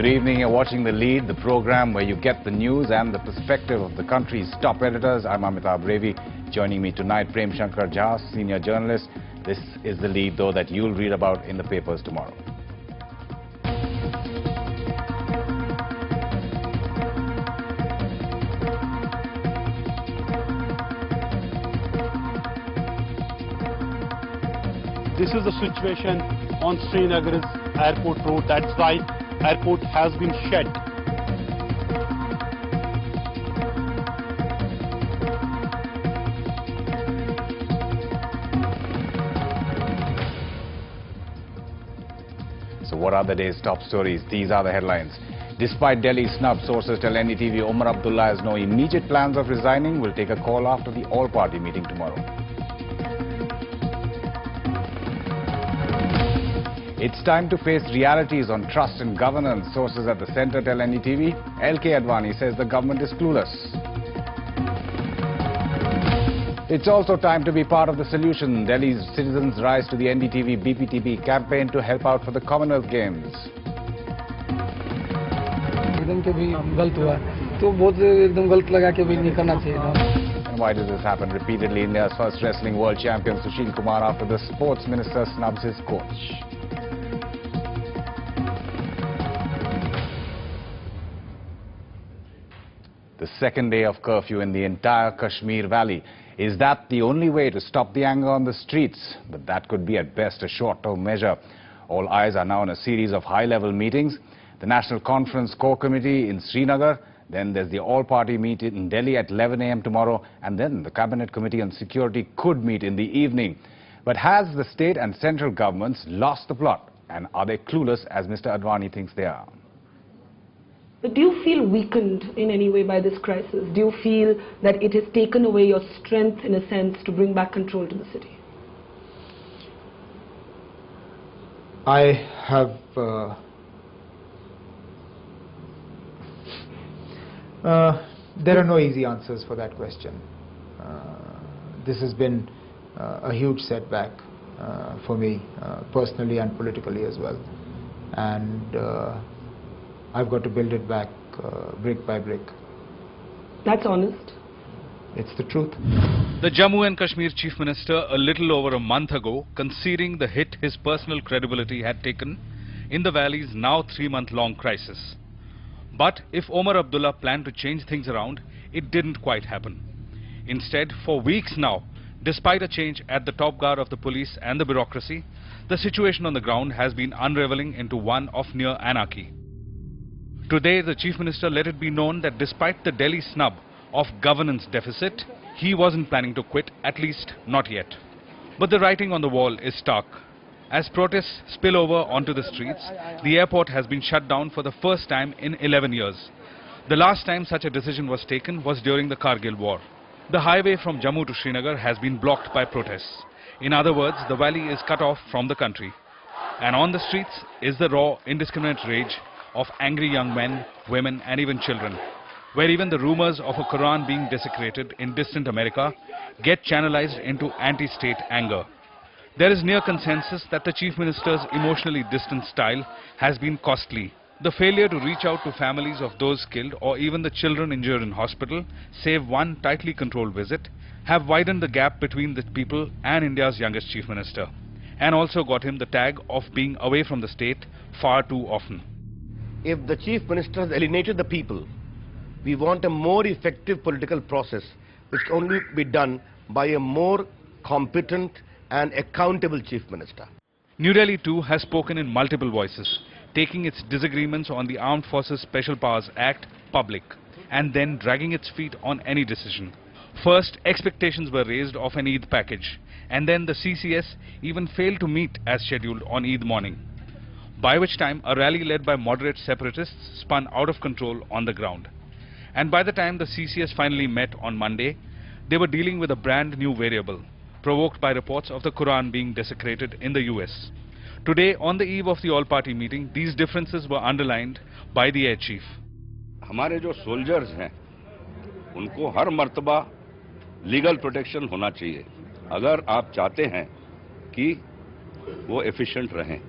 Good evening. You're watching The Lead, the program where you get the news and the perspective of the country's top editors. I'm Amitabh Revi. Joining me tonight, Prem Shankar Jha, senior journalist. This is The Lead, though, that you'll read about in the papers tomorrow. This is the situation on Srinagar's airport road. That's right, airport has been shut. So what are the day's top stories? These are the headlines. Despite Delhi's snub, sources tell NDTV Omar Abdullah has no immediate plans of resigning. Will take a call after the all-party meeting tomorrow. It's time to face realities on trust and governance. Sources at the centre tell NDTV. LK Advani says the government is clueless. It's also time to be part of the solution. Delhi's citizens rise to the NDTV BPTB campaign to help out for the Commonwealth Games. And why does this happen repeatedly? India's first wrestling world champion Sushil Kumar after the sports minister snubs his coach. The second day of curfew in the entire Kashmir Valley. Is that the only way to stop the anger on the streets? But that could be at best a short-term measure. All eyes are now on a series of high-level meetings. The National Conference Core Committee in Srinagar, then there's the all-party meeting in Delhi at 11 a.m. tomorrow, and then the Cabinet Committee on Security could meet in the evening. But has the state and central governments lost the plot? And are they clueless as Mr. Advani thinks they are? But do you feel weakened in any way by this crisis? Do you feel that it has taken away your strength, in a sense, to bring back control to the city? I have... there are no easy answers for that question. This has been a huge setback for me, personally and politically as well. And I've got to build it back brick by brick. That's honest. It's the truth. The Jammu and Kashmir Chief Minister, a little over a month ago, conceding the hit his personal credibility had taken in the valley's now 3-month-long crisis. But if Omar Abdullah planned to change things around, it didn't quite happen. Instead, for weeks now, despite a change at the top guard of the police and the bureaucracy, the situation on the ground has been unraveling into one of near anarchy. Today, the Chief Minister let it be known that despite the Delhi snub of governance deficit, he wasn't planning to quit, at least not yet. But the writing on the wall is stark. As protests spill over onto the streets, the airport has been shut down for the first time in 11 years. The last time such a decision was taken was during the Kargil war. The highway from Jammu to Srinagar has been blocked by protests. In other words, the valley is cut off from the country. And on the streets is the raw, indiscriminate rage of angry young men, women and even children, where even the rumors of a Quran being desecrated in distant America get channelized into anti-state anger. There is near consensus that the Chief Minister's emotionally distant style has been costly. The failure to reach out to families of those killed or even the children injured in hospital, save one tightly controlled visit, have widened the gap between the people and India's youngest Chief Minister, and also got him the tag of being away from the state far too often. If the Chief Minister has alienated the people, we want a more effective political process which can only be done by a more competent and accountable Chief Minister. New Delhi too has spoken in multiple voices, taking its disagreements on the Armed Forces Special Powers Act public and then dragging its feet on any decision. First, expectations were raised of an Eid package, and then the CCS even failed to meet as scheduled on Eid morning, by which time a rally led by moderate separatists spun out of control on the ground. And by the time the CCS finally met on Monday, they were dealing with a brand new variable, provoked by reports of the Quran being desecrated in the US. Today, on the eve of the all-party meeting, these differences were underlined by the Air Chief. हमारे जो soldiers हैं, उनको हर मर्तबा legal protection होना चाहिए, अगर आप चाहते हैं कि वो एफिशिएंट रहें.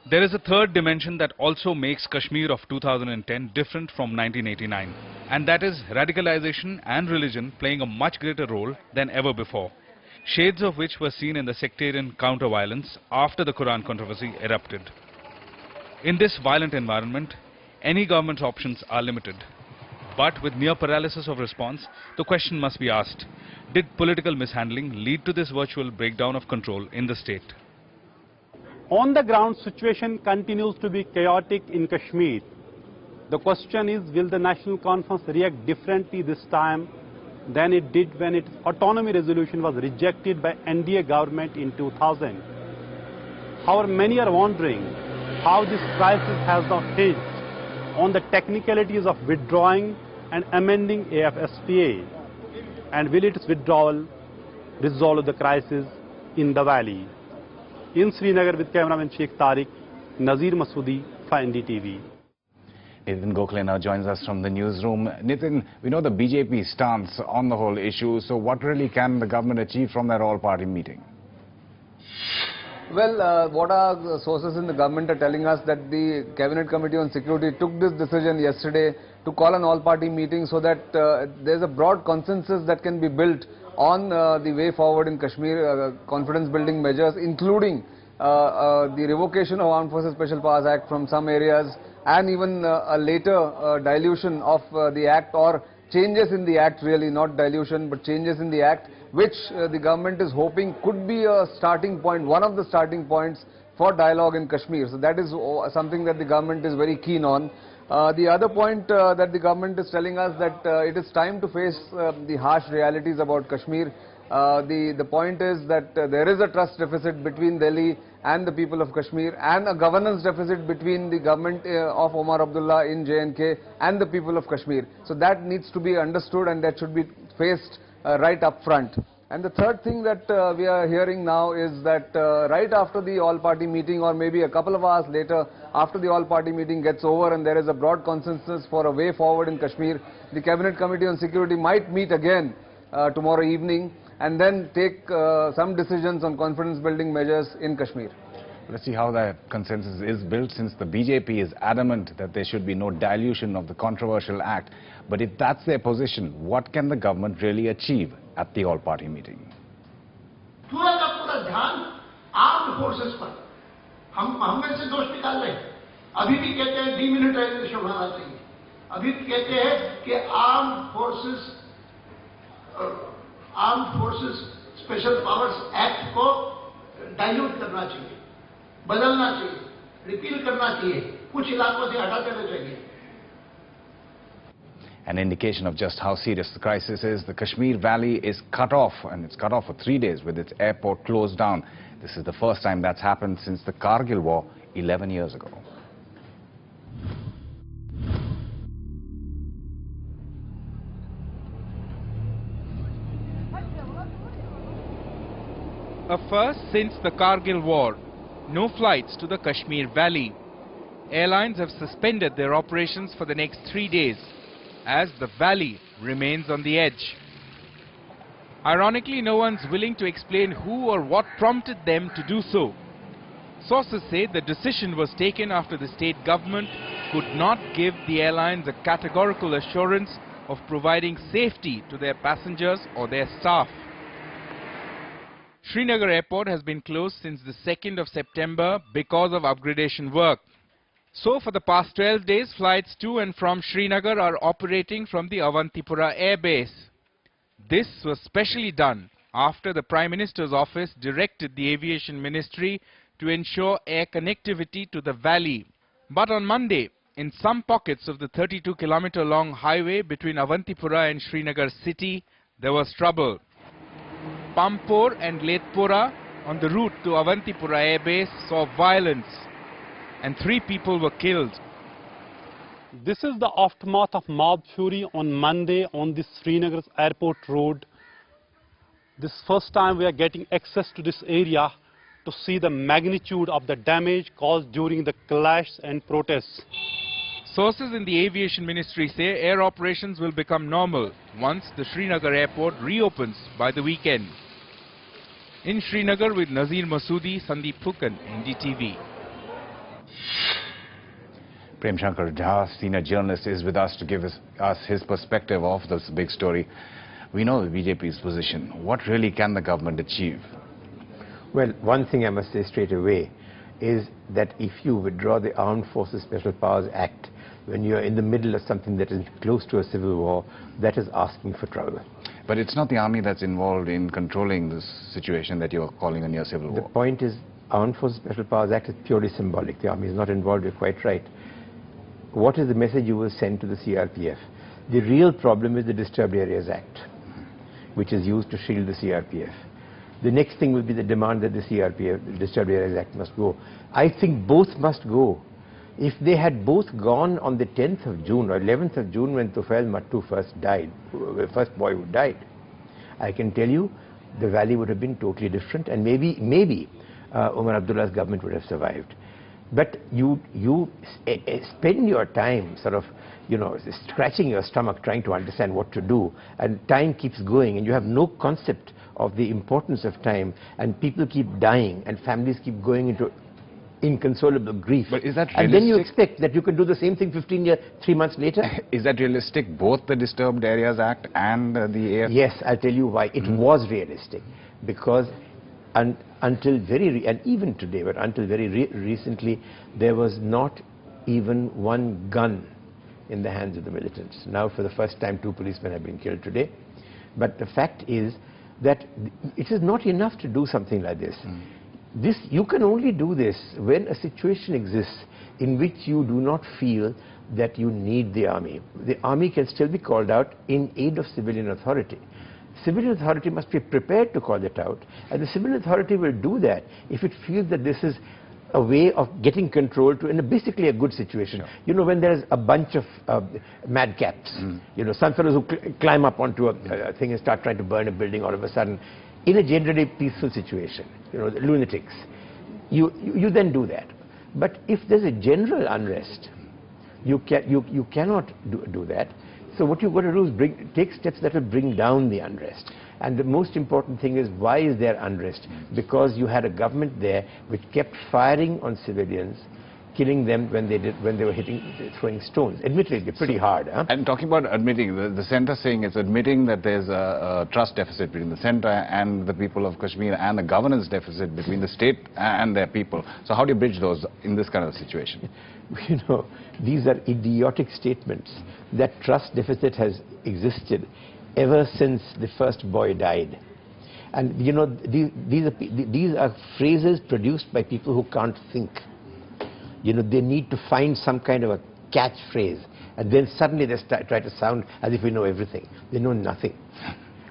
There is a third dimension that also makes Kashmir of 2010 different from 1989, and that is radicalization and religion playing a much greater role than ever before, shades of which were seen in the sectarian counter-violence after the Quran controversy erupted. In this violent environment, any government's options are limited. But with near paralysis of response, the question must be asked, did political mishandling lead to this virtual breakdown of control in the state? On the ground, situation continues to be chaotic in Kashmir. The question is, will the National Conference react differently this time than it did when its autonomy resolution was rejected by NDA government in 2000? However, many are wondering how this crisis has now hinged on the technicalities of withdrawing and amending AFSPA, and will its withdrawal resolve the crisis in the valley? In Srinagar with cameraman Sheikh Tariq, Nazir Masoodi for NDTV. Nitin Gokhale now joins us from the newsroom. Nitin, we know the BJP stance on the whole issue, so what really can the government achieve from that all-party meeting? Well, what our sources in the government are telling us that the Cabinet Committee on Security took this decision yesterday to call an all-party meeting so that there's a broad consensus that can be built on the way forward in Kashmir, confidence-building measures, including the revocation of Armed Forces Special Powers Act from some areas, and even a later dilution of the Act, or changes in the Act, really, not dilution, but changes in the Act, which the government is hoping could be a starting point, one of the starting points for dialogue in Kashmir. So that is something that the government is very keen on. The other point that the government is telling us that it is time to face the harsh realities about Kashmir. The point is that there is a trust deficit between Delhi and the people of Kashmir, and a governance deficit between the government of Omar Abdullah in J&K and the people of Kashmir. So that needs to be understood, and that should be faced right up front. And the third thing that we are hearing now is that right after the all-party meeting, or maybe a couple of hours later, after the all-party meeting gets over and there is a broad consensus for a way forward in Kashmir, the Cabinet Committee on Security might meet again tomorrow evening and then take some decisions on confidence-building measures in Kashmir. Let's see how that consensus is built, since the BJP is adamant that there should be no dilution of the controversial act. But if that's their position, what can the government really achieve at the all-party meeting? पूरा का पूरा ध्यान armed forces पर हम में से दोष निकाल रहे हैं। अभी भी कहते हैं डिमिलिटराइजेशन होना चाहिए, अभी भी कहते हैं कि armed forces special powers act को डाइल्यूट करना चाहिए, बदलना चाहिए, रिपील करना चाहिए, कुछ इलाकों से हटा देना चाहिए। An indication of just how serious the crisis is, the Kashmir Valley is cut off, and it's cut off for 3 days with its airport closed down. This is the first time that's happened since the Kargil War 11 years ago. A first since the Kargil War. No flights to the Kashmir Valley. Airlines have suspended their operations for the next 3 days as the valley remains on the edge. Ironically, no one's willing to explain who or what prompted them to do so. Sources say the decision was taken after the state government could not give the airlines a categorical assurance of providing safety to their passengers or their staff. Srinagar Airport has been closed since the 2nd of September because of upgradation work. So for the past 12 days, flights to and from Srinagar are operating from the Avantipura Air Base. This was specially done after the Prime Minister's office directed the Aviation Ministry to ensure air connectivity to the valley. But on Monday, in some pockets of the 32-kilometer-long highway between Avantipura and Srinagar city, there was trouble. Pampore and Letpura on the route to Avantipura Air Base saw violence, and 3 people were killed. This is the aftermath of mob fury on Monday on the Srinagar airport road. This first time we are getting access to this area to see the magnitude of the damage caused during the clash and protests. Sources in the Aviation Ministry say air operations will become normal once the Srinagar airport reopens by the weekend. In Srinagar with Nazir Masoodi, Sandeep Phukan, NDTV. Prem Shankar Jha, senior journalist, is with us to give us his perspective of this big story. We know the BJP's position. What really can the government achieve? Well, one thing I must say straight away is that if you withdraw the Armed Forces Special Powers Act when you're in the middle of something that is close to a civil war, that is asking for trouble. But it's not the army that's involved in controlling this situation that you're calling a near civil war. The point is, Armed Forces Special Powers Act is purely symbolic. The army is not involved, you're quite right. What is the message you will send to the CRPF? The real problem is the Disturbed Areas Act, which is used to shield the CRPF. The next thing will be the demand that the CRPF, the Disturbed Areas Act, must go. I think both must go. If they had both gone on the 10th of June or 11th of June when Tufail Mattu first died, the first boy who died, I can tell you the valley would have been totally different, and maybe Umar Abdullah's government would have survived. But you spend your time sort of, scratching your stomach trying to understand what to do, and time keeps going and you have no concept of the importance of time, and people keep dying and families keep going into inconsolable grief. But is that realistic? And then you expect that you can do the same thing 3 months later? Is that realistic, both the Disturbed Areas Act and the AF? Yes, I'll tell you why. It was realistic, because until very recently, there was not even one gun in the hands of the militants. Now, for the first time, 2 policemen have been killed today. But the fact is that it is not enough to do something like this. You can only do this when a situation exists in which you do not feel that you need the army. The army can still be called out in aid of civilian authority. Civilian authority must be prepared to call it out, and the civilian authority will do that if it feels that this is a way of getting control to basically a good situation. Sure. When there's a bunch of madcaps, some fellows who climb up onto a thing and start trying to burn a building all of a sudden, in a generally peaceful situation, the lunatics, you then do that. But if there's a general unrest, you cannot do that. So what you've got to do is take steps that will bring down the unrest. And the most important thing is, why is there unrest? Because you had a government there which kept firing on civilians, killing them when they were throwing stones. Admittedly, they're pretty hard. Huh? And talking about admitting, the centre saying it's admitting that there's a trust deficit between the centre and the people of Kashmir, and a governance deficit between the state and their people. So how do you bridge those in this kind of situation? These are idiotic statements. That trust deficit has existed ever since the first boy died. And these are phrases produced by people who can't think. They need to find some kind of a catchphrase, and then suddenly they try to sound as if we know everything. They know nothing.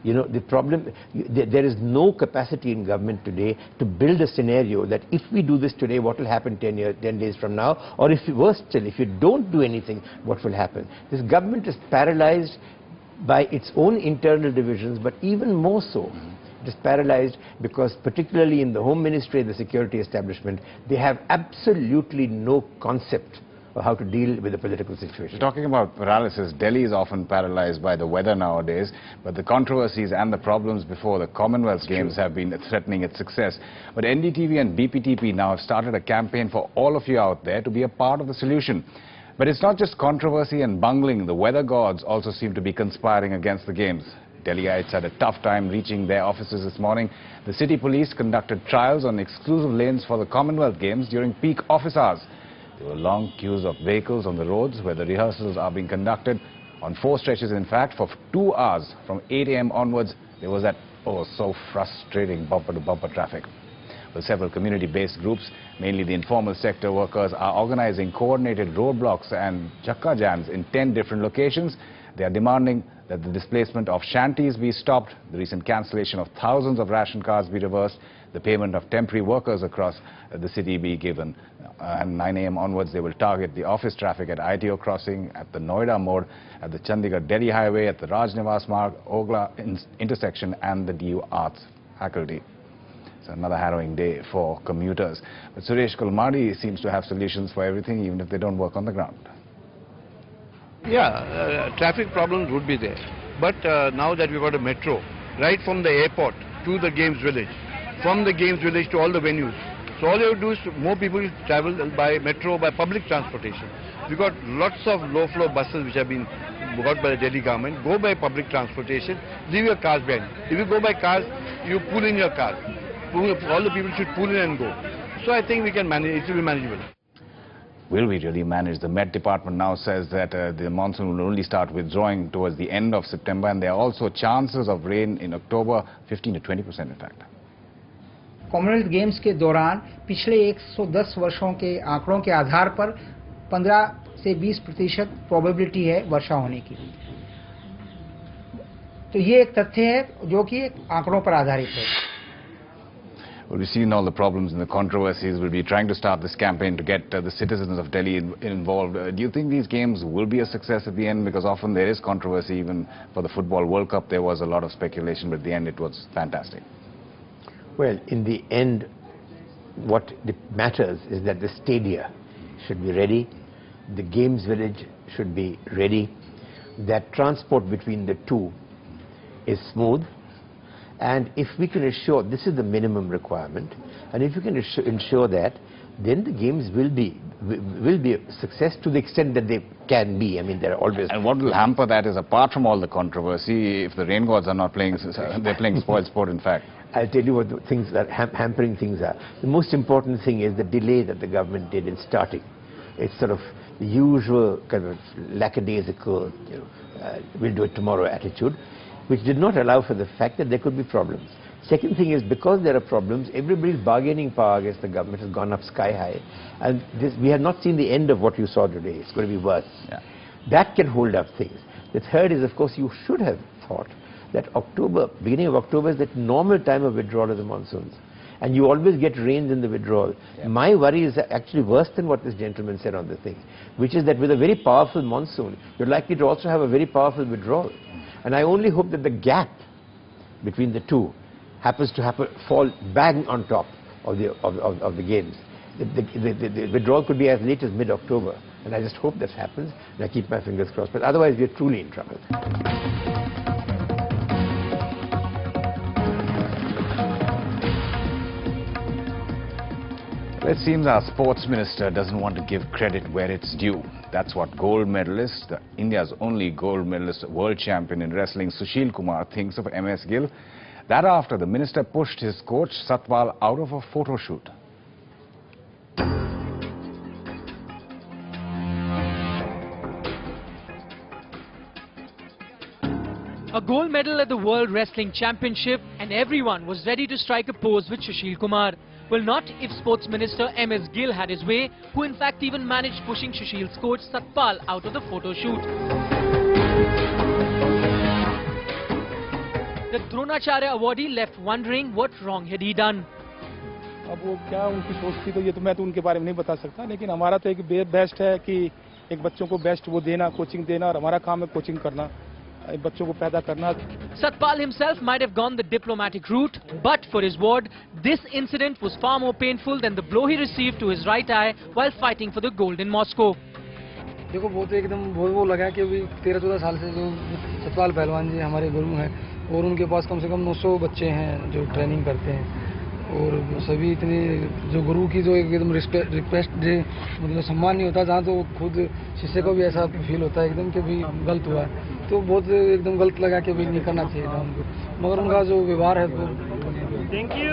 The problem, there is no capacity in government today to build a scenario that if we do this today, what will happen 10 days from now, or worse still, if you don't do anything, what will happen? This government is paralyzed by its own internal divisions, but even more so, it is paralyzed because, particularly in the Home Ministry and the security establishment, they have absolutely no concept of how to deal with the political situation. Talking about paralysis, Delhi is often paralyzed by the weather nowadays, but the controversies and the problems before the Commonwealth Games have been threatening its success. But NDTV and BPTP now have started a campaign for all of you out there to be a part of the solution. But it's not just controversy and bungling. The weather gods also seem to be conspiring against the games. Delhiites had a tough time reaching their offices this morning. The city police conducted trials on exclusive lanes for the Commonwealth Games during peak office hours. There were long queues of vehicles on the roads where the rehearsals are being conducted. On 4 stretches, in fact, for 2 hours from 8 a.m. onwards, there was that, so frustrating bumper-to-bumper traffic. Well, several community-based groups, mainly the informal sector workers, are organizing coordinated roadblocks and chakka jams in 10 different locations. They are demanding that the displacement of shanties be stopped, the recent cancellation of thousands of ration cards be reversed, the payment of temporary workers across the city be given. And 9 a.m. onwards, they will target the office traffic at ITO Crossing, at the Noida Mode, at the Chandigarh-Delhi Highway, at the Raj Nivas Marg, Ogla intersection, and the DU Arts faculty. It's another harrowing day for commuters. But Suresh Kulmadi seems to have solutions for everything, even if they don't work on the ground. Yeah, traffic problems would be there. But now that we've got a metro, right from the airport to the Games Village, from the Games Village to all the venues. So all you have to do is more people travel by metro, by public transportation. We got lots of low-floor buses which have been got by the Delhi government. Go by public transportation, leave your cars behind. If you go by cars, you pull in your car. All the people should pull in and go. So I think we can manage, it will be manageable. Will we really manage? The Met Department now says that the monsoon will only start withdrawing towards the end of September, and there are also chances of rain in October, 15 to 20% in fact. Commonwealth games के दौरान पिछले 110 वर्षों के आंकड़ों के आधार पर 15 से 20% probability है वर्षा होने की। तो ये एक तथ्य है जो कि आंकड़ों पर आधारित है। Well, we've seen all the problems and the controversies. We'll be trying to start this campaign to get the citizens of Delhi involved. Do you think these games will be a success at the end? Because often there is controversy. Even for the Football World Cup, there was a lot of speculation, but at the end it was fantastic. Well, in the end, what matters is that the stadia should be ready, the games village should be ready, that transport between the two is smooth, and if we can assure, this is the minimum requirement, and if you can ensure that, then the games will be a success to the extent that they can be. I mean, there are always... And what will hamper that is, apart from all the controversy, if the rain gods are not playing, they're playing spoiled sport in fact. I'll tell you what the things that hampering things are. The most important thing is the delay that the government did in starting. It's sort of the usual kind of lackadaisical, we'll do it tomorrow attitude, which did not allow for the fact that there could be problems. Second thing is, because there are problems, everybody's bargaining power against the government has gone up sky high, and we have not seen the end of what you saw today. It's going to be worse. Yeah. That can hold up things. The third is, of course, you should have thought that October, beginning of October, is the normal time of withdrawal of the monsoons. And you always get rains in the withdrawal. Yeah. My worry is actually worse than what this gentleman said on the thing, which is that with a very powerful monsoon, you're likely to also have a very powerful withdrawal. And I only hope that the gap between the two happens to fall bang on top of the games. The withdrawal could be as late as mid-October. And I just hope that happens, and I keep my fingers crossed. But otherwise, we're truly in trouble. It seems our sports minister doesn't want to give credit where it's due. That's what gold medalist, India's only gold medalist, world champion in wrestling, Sushil Kumar, thinks of MS Gill. That after the minister pushed his coach Satpal out of a photo shoot. A gold medal at the World Wrestling Championship, and everyone was ready to strike a pose with Sushil Kumar. Well, not if Sports Minister MS Gill had his way, who in fact even managed pushing Sushil's coach Satpal out of the photo shoot. The Dronacharya awardee left wondering what wrong had he done. अब वो क्या उनकी सोच थी तो ये तो मैं तो उनके बारे में नहीं बता सकता, लेकिन हमारा तो एक बेस्ट है कि एक बच्चों को बेस्ट वो देना, कोचिंग देना, और हमारा काम है कोचिंग करना, बच्चों को पैदा करना. Satpal himself might have gone the diplomatic route, but for his ward, this incident was far more painful than the blow he received to his right eye while fighting for the gold in Moscow. देखो वो तो एकदम वो लगा कि अभी 13-14 साल से जो सतपाल पहलवान जी हमारे गुरु हैं, और उनके पास कम से कम 900 बच्चे हैं जो ट्रेनिंग करते हैं, और सभी इतने जो गुरु की जो एकदम रिक्वेस्ट मतलब सम्मान नहीं होता, जहाँ तो खुद शिष्य को भी ऐसा फील होता है एकदम कि भी गलत हुआ है, तो बहुत एकदम गलत लगा कि भी नहीं करना चाहिए था उनको, मगर उनका जो व्यवहार है वो thank you.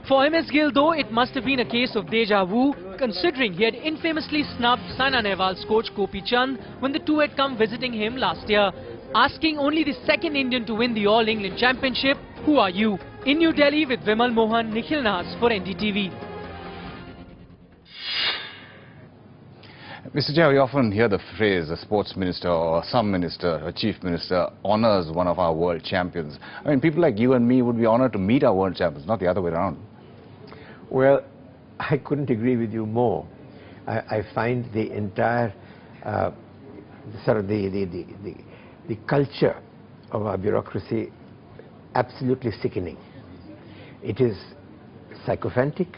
For MS Gill, though, it must have been a case of deja vu, considering he had infamously snubbed Saina Nehwal's coach Gopi Chand when the two had come visiting him last year. Asking only the second Indian to win the All England Championship, who are you? In New Delhi with Vimal Mohan, Nikhil Nahas for NDTV. Mr. Jha, we often hear the phrase a sports minister or some minister, a chief minister, honors one of our world champions. I mean, people like you and me would be honored to meet our world champions, not the other way around. Well, I couldn't agree with you more. I find the entire sort of the culture of our bureaucracy absolutely sickening. It is sycophantic,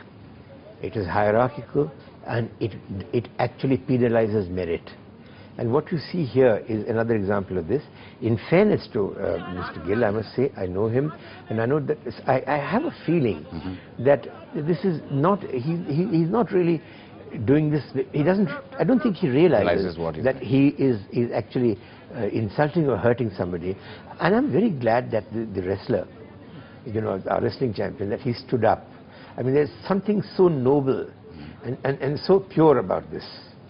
it is hierarchical, and it actually penalizes merit. And what you see here is another example of this. In fairness to Mr. Gill, I must say, I know him, and I know that I have a feeling that this is not, he's not really doing this. He doesn't, I don't think he realizes that he is actually insulting or hurting somebody. And I'm very glad that the wrestler, you know, our wrestling champion, that he stood up. I mean, there's something so noble and so pure about this,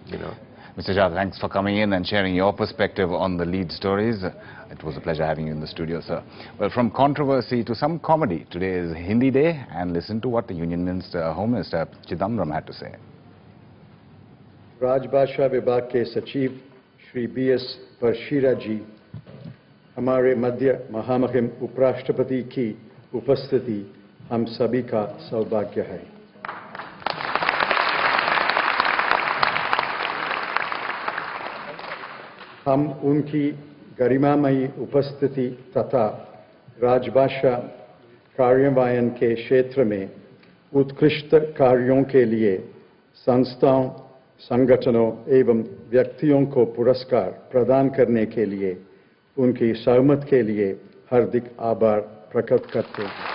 you know. Mr. Jha, thanks for coming in and sharing your perspective on the lead stories. It was a pleasure having you in the studio, sir. Well, from controversy to some comedy, today is Hindi Day, and listen to what the Union Minister, Home Minister Chidambaram had to say. राजभाषा विभाग के सचिव Shri BS परशीरा जी, हमारे मध्य महामहिम उपराष्ट्रपति की उपस्थिति हम सभी का सौभाग्य है। हम उनकी गरिमामयी उपस्थिति तथा राजभाषा कार्यान्वयन के क्षेत्र में उत्कृष्ट कार्यों के लिए संस्थाओं, संगठनों एवं व्यक्तियों को पुरस्कार प्रदान करने के लिए उनकी सहमति के लिए हार्दिक आभार प्रकट करते हैं।